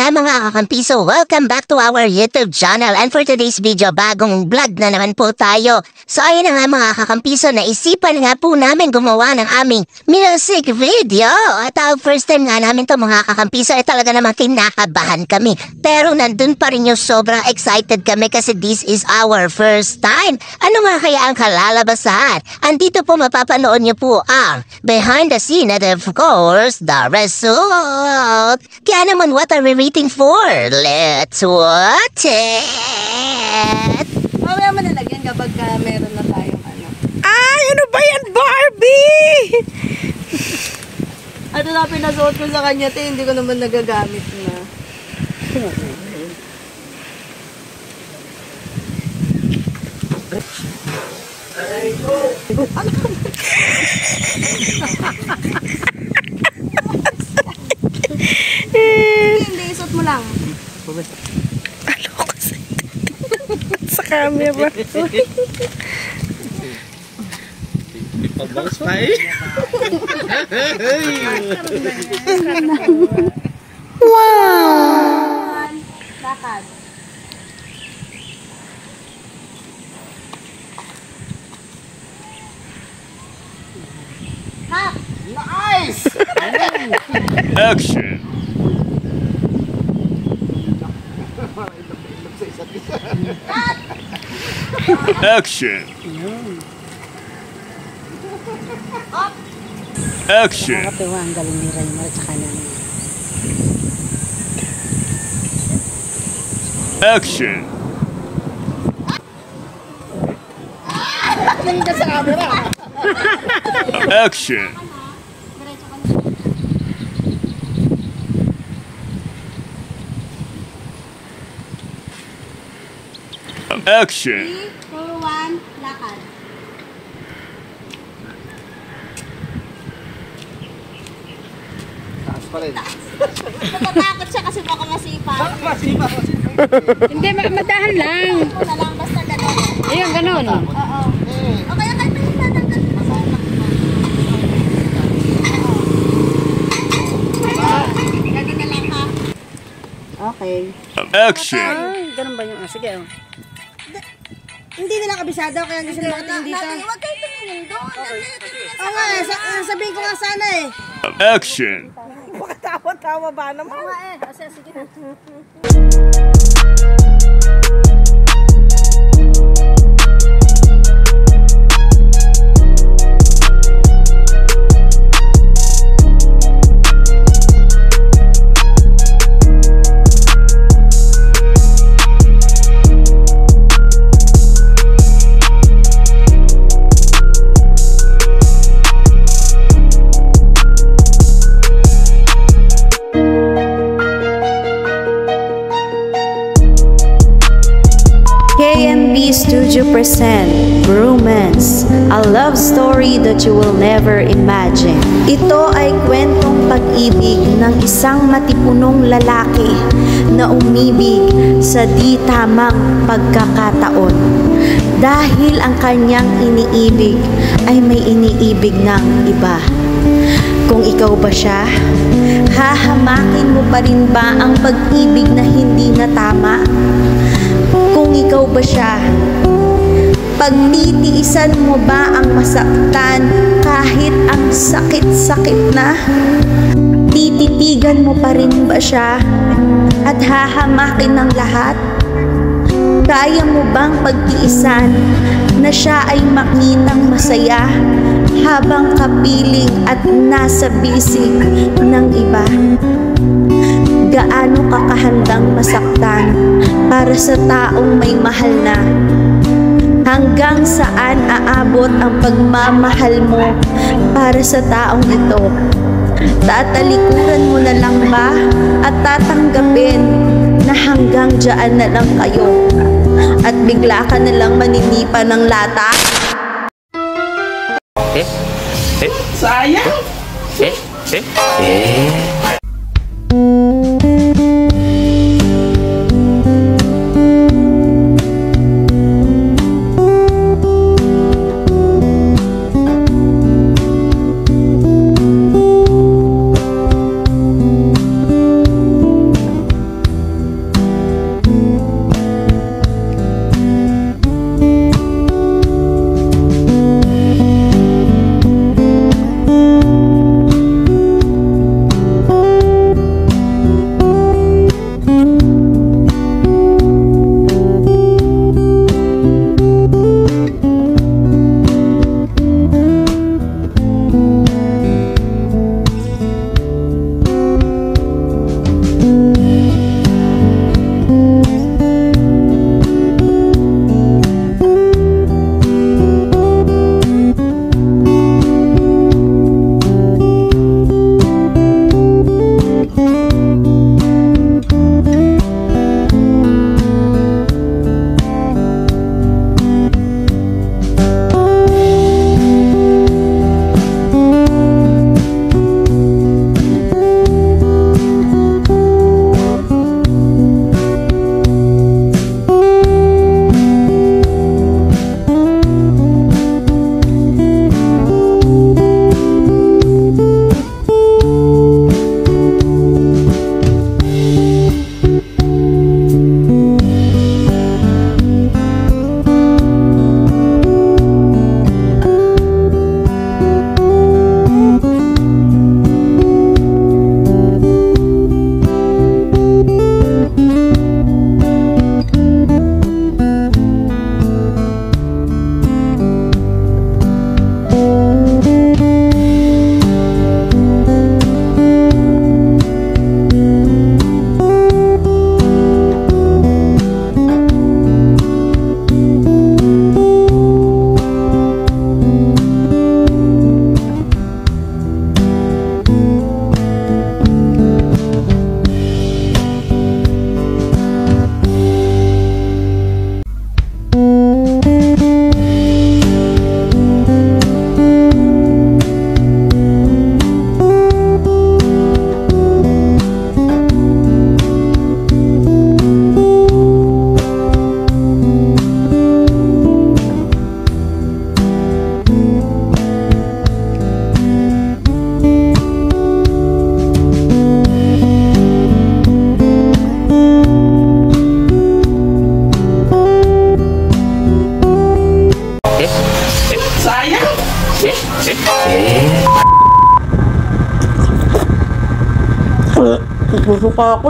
nga mga kakampiso, welcome back to our YouTube channel, and for today's video, bagong vlog na naman po tayo. So ayun na nga mga kakampiso, naisipan nga po namin gumawa ng aming music video. At first time nga namin to mga kakampiso, talaga naman kinakabahan kami. Pero nandun pa rin yung sobrang excited kami kasi this is our first time. Ano nga kaya ang kalalabasan? Andito po mapapanood nyo po ang behind the scene and of course, the result. Kaya naman, what are we waiting for? Let's watch it! Mamaya mo nalagyan kapag meron na tayong ano. Ay, ano ba yan, Barbie? Ito na pinasuot ko sa kanya, hindi ko naman nagagamit na. Hindi, isuot mo lang. Aloko sa camera. Ipabang pa eh. Wow! Lakad. Hap! Nice! Action! Action! Action! Nakakatawa ang galing ni Raymar at saka namin. Action! Tingin sa camera. Action! Action! 3, 2, 1, lakad. Taas pa rin. Natatakot siya kasi baka masipa. Masipa. Hindi, madahan lang. Ito na lang, basta gano'n. Ayun, ganun. Oo. O kaya kahit may tatanggal mo sa utak mo. Lagi na lang ha. Okay. Action! Ay, ganun ba yung... sige, oh. Hindi nila kabisado kaya hindi sila nakatingin dito. Huwag kayo tumingin doon. Oo nga, sabihin ko nga sana eh. Action! Pakatawa-tawa ba naman? Oo nga eh. Sige na. KMB Studio present Bromance, a love story that you will never imagine. Ito ay kwentong pag-ibig ng isang matipunong lalaki na umibig sa di tamang pagkakataon. Dahil ang kanyang iniibig ay may iniibig ng iba. Kung ikaw ba siya, hahamakin mo pa rin ba ang pag-ibig na hindi na tama? Kung ikaw ba siya, pagtitiisan mo ba ang masaktan kahit ang sakit-sakit na? Tititigan mo pa rin ba siya at hahamakin ng lahat? Kaya mo bang pagtiisan na siya ay makitang masaya habang kapiling at nasa bisig ng iba? Gaano ka kahandang masaktan para sa taong may mahal na? Hanggang saan aabot ang pagmamahal mo para sa taong ito? Tatalikuran mo na lang ba at tatanggapin na hanggang dyan na lang kayo at bigla ka na lang maninipa ng lata? Sayang! pa ako.